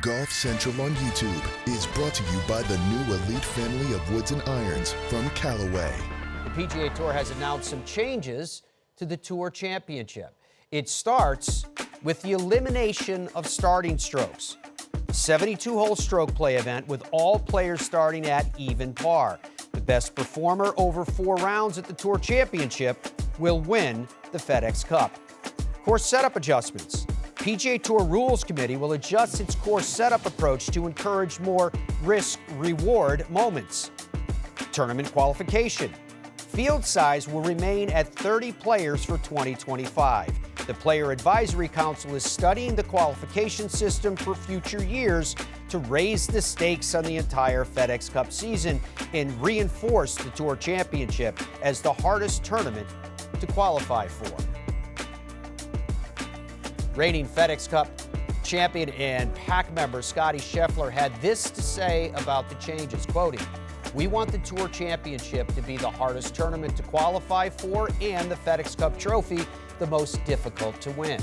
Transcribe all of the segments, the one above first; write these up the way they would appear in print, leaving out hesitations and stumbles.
Golf Central on YouTube is brought to you by the new elite family of woods and irons from Callaway. The PGA Tour has announced some changes to the Tour Championship. It starts with the elimination of starting strokes. 72-hole stroke play event with all players starting at even par. The best performer over 4 rounds at the Tour Championship will win the FedEx Cup. Course setup adjustments. PGA Tour Rules Committee will adjust its course setup approach to encourage more risk-reward moments. Tournament qualification. Field size will remain at 30 players for 2025. The Player Advisory Council is studying the qualification system for future years to raise the stakes on the entire FedEx Cup season and reinforce the Tour Championship as the hardest tournament to qualify for. Reigning FedEx Cup champion and PAC member Scottie Scheffler had this to say about the changes, quoting, "We want the Tour Championship to be the hardest tournament to qualify for and the FedEx Cup trophy the most difficult to win.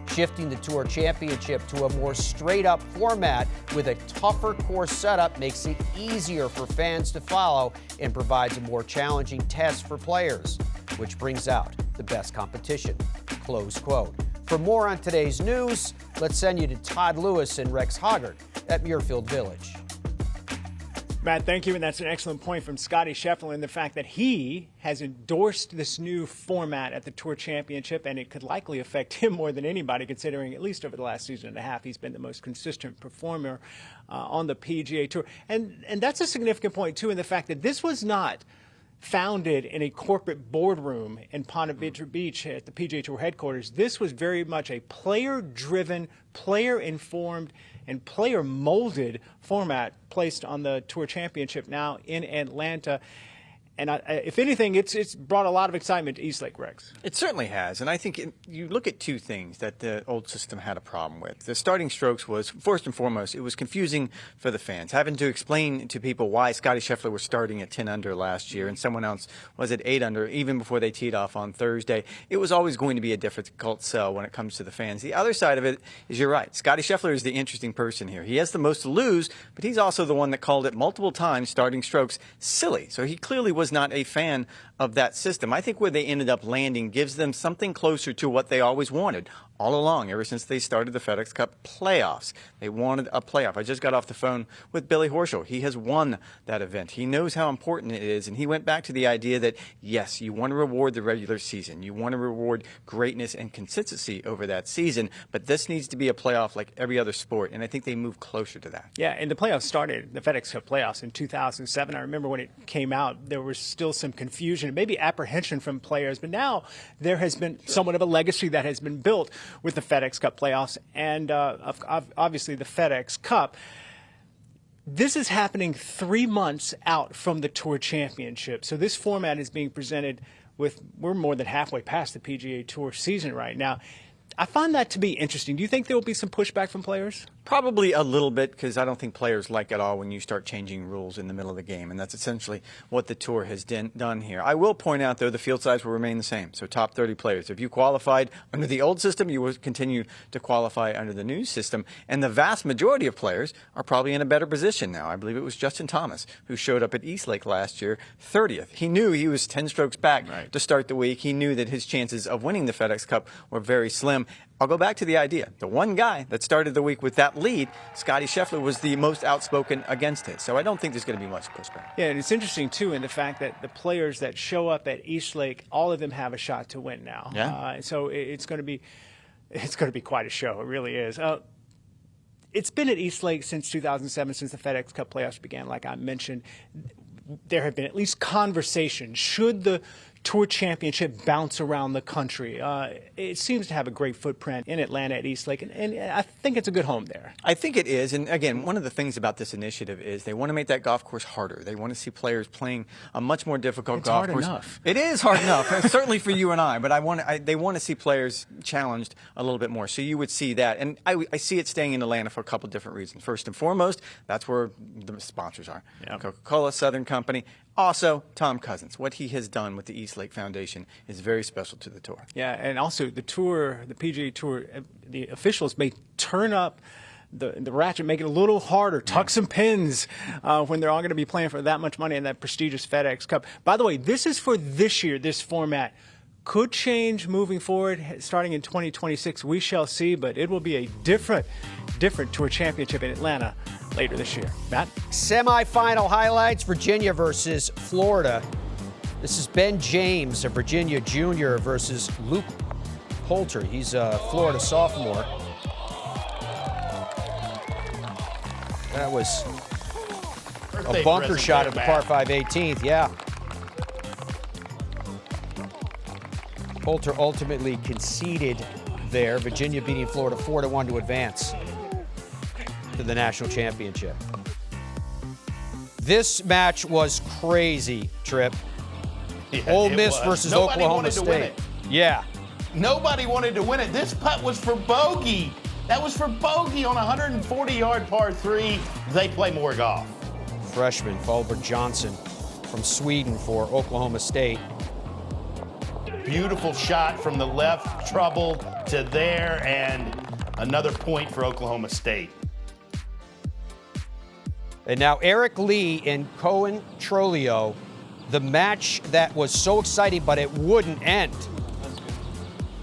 Shifting the Tour Championship to a more straight-up format with a tougher course setup makes it easier for fans to follow and provides a more challenging test for players, which brings out the best competition." Close quote. For more on today's news, let's send you to Todd Lewis and Rex Hoggard at Muirfield Village. Matt, thank you, and that's an excellent point from Scottie Scheffler in the fact that he has endorsed this new format at the Tour Championship, and it could likely affect him more than anybody, considering at least over the last season and a half, he's been the most consistent performer on the PGA Tour. And that's a significant point, too, in the fact that this was not founded in a corporate boardroom in Ponte Vedra Beach at the PGA Tour headquarters. This was very much a player-driven, player-informed, and player-molded format placed on the Tour Championship now in Atlanta. And if anything, it's brought a lot of excitement to Eastlake, Rex. It certainly has. And I think you look at two things that the old system had a problem with. The starting strokes was, first and foremost, it was confusing for the fans. Having to explain to people why Scottie Scheffler was starting at 10 under last year and someone else was at 8 under, even before they teed off on Thursday. It was always going to be a difficult sell when it comes to the fans. The other side of it is, you're right, Scottie Scheffler is the interesting person here. He has the most to lose, but he's also the one that called it multiple times, starting strokes, silly. So he clearly was not a fan of that system. I think where they ended up landing gives them something closer to what they always wanted all along, ever since they started the FedEx Cup playoffs. They wanted a playoff. I just got off the phone with Billy Horschel. He has won that event. He knows how important it is, and he went back to the idea that, yes, you want to reward the regular season. You want to reward greatness and consistency over that season, but this needs to be a playoff like every other sport, and I think they move closer to that. Yeah, and the playoffs started, the FedEx Cup playoffs, in 2007. I remember when it came out, there was still some confusion, maybe apprehension from players, but now there has been somewhat of a legacy that has been built with the FedEx Cup playoffs and obviously the FedEx Cup. This is happening 3 months out from the Tour Championship. So this format is being presented with, we're more than halfway past the PGA Tour season right now. I find that to be interesting. Do you think there will be some pushback from players? Probably a little bit, because I don't think players like it all when you start changing rules in the middle of the game, and that's essentially what the Tour has done here. I will point out, though, the field size will remain the same, so top 30 players. If you qualified under the old system, you will continue to qualify under the new system, and the vast majority of players are probably in a better position now. I believe it was Justin Thomas who showed up at Eastlake last year, 30th. He knew he was 10 strokes back to start the week. He knew that his chances of winning the FedEx Cup were very slim. I'll go back to the idea. The one guy that started the week with that lead, Scottie Scheffler, was the most outspoken against it. So I don't think there's going to be much pushback. Yeah, and it's interesting, too, in the fact that the players that show up at Eastlake, all of them have a shot to win now. Yeah. So it's going to be quite a show. It really is. It's been at Eastlake since 2007, since the FedEx Cup playoffs began, like I mentioned. There have been at least conversations. Should the Tour Championship bounce around the country? It seems to have a great footprint in Atlanta at Eastlake, and I think it's a good home there. I think it is, and again, one of the things about this initiative is they want to make that golf course harder. They want to see players playing a much more difficult golf course. It's hard enough. It is hard enough, certainly for you and I, but they want to see players challenged a little bit more. So you would see that, and I see it staying in Atlanta for a couple of different reasons. First and foremost, that's where the sponsors are. Yep. Coca-Cola, Southern Company. Also, Tom Cousins. What he has done with the Eastlake Foundation is very special to the Tour. Yeah, and also the Tour, the PGA Tour, the officials may turn up the ratchet, make it a little harder, tuck some pins when they're all going to be playing for that much money in that prestigious FedEx Cup. By the way, this is for this year, this format. Could change moving forward, starting in 2026. We shall see, but it will be a different Tour Championship in Atlanta later this year. Matt? Semifinal highlights, Virginia versus Florida. This is Ben James, a Virginia junior, versus Luke Poulter. He's a Florida sophomore. That was a bunker shot at the par 5 18th, yeah. Poulter ultimately conceded there. Virginia beating Florida 4-1 to advance to the national championship. This match was crazy, Tripp. Yeah, Ole Miss versus Nobody Oklahoma wanted to win State. it. Yeah. Nobody wanted to win it. This putt was for bogey. That was for bogey on a 140-yard par 3. They play more golf. Freshman Fulber Johnson from Sweden for Oklahoma State. Beautiful shot from the left, trouble to there, and another point for Oklahoma State. And now Eric Lee and Cohen Trolio, the match that was so exciting, but it wouldn't end.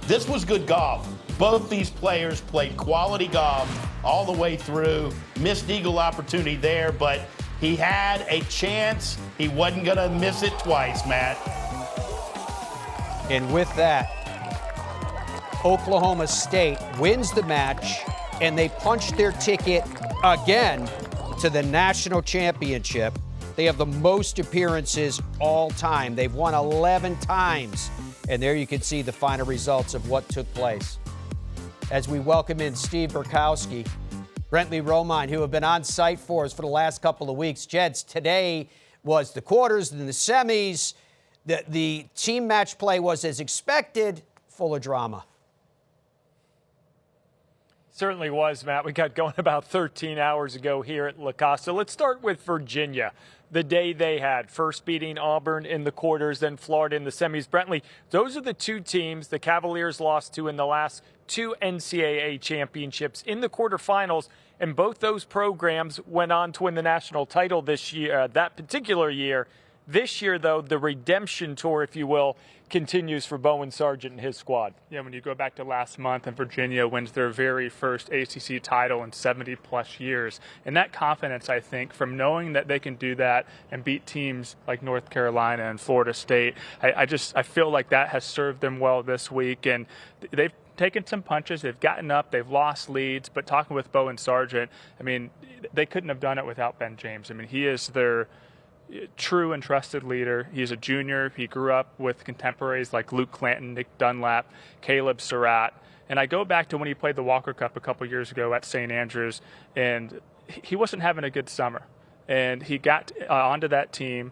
This was good golf. Both these players played quality golf all the way through. Missed eagle opportunity there, but he had a chance. He wasn't going to miss it twice, Matt. And with that, Oklahoma State wins the match, and they punch their ticket again to the national championship. They have the most appearances all time. They've won 11 times. And there you can see the final results of what took place. As we welcome in Steve Burkowski, Brentley, Romine, who have been on site for us for the last couple of weeks. Jets, today was the quarters and the semis. The team match play was as expected, full of drama. Certainly was, Matt. We got going about 13 hours ago here at La Costa. Let's start with Virginia. The day they had, first beating Auburn in the quarters, then Florida in the semis. Brentley, those are the two teams the Cavaliers lost to in the last two NCAA championships in the quarterfinals, and both those programs went on to win the national title this year, that particular year. This year, though, the redemption tour, if you will, continues for Bowen Sargent and his squad. Yeah, when you go back to last month and Virginia wins their very first ACC title in 70-plus years. And that confidence, I think, from knowing that they can do that and beat teams like North Carolina and Florida State, I feel like that has served them well this week. And they've taken some punches. They've gotten up. They've lost leads. But talking with Bowen Sargent, I mean, they couldn't have done it without Ben James. I mean, he is their true and trusted leader. He's a junior. He grew up with contemporaries like Luke Clanton, Nick Dunlap, Caleb Surratt. And I go back to when he played the Walker Cup a couple years ago at St. Andrews, and he wasn't having a good summer. And he got onto that team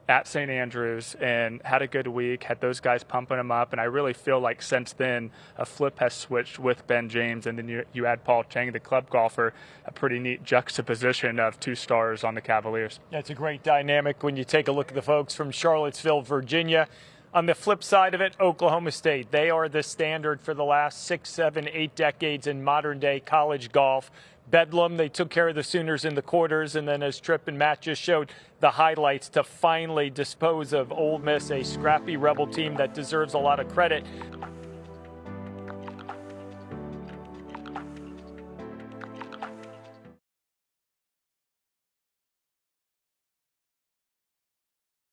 at St. Andrews and had a good week, had those guys pumping him up. And I really feel like since then, a flip has switched with Ben James. And then you add Paul Chang, the club golfer, a pretty neat juxtaposition of two stars on the Cavaliers. That's a great dynamic when you take a look at the folks from Charlottesville, Virginia. On the flip side of it, Oklahoma State. They are the standard for the last 6, 7, 8 decades in modern-day college golf. Bedlam, they took care of the Sooners in the quarters, and then as Tripp and Matt just showed, the highlights to finally dispose of Ole Miss, a scrappy Rebel team that deserves a lot of credit.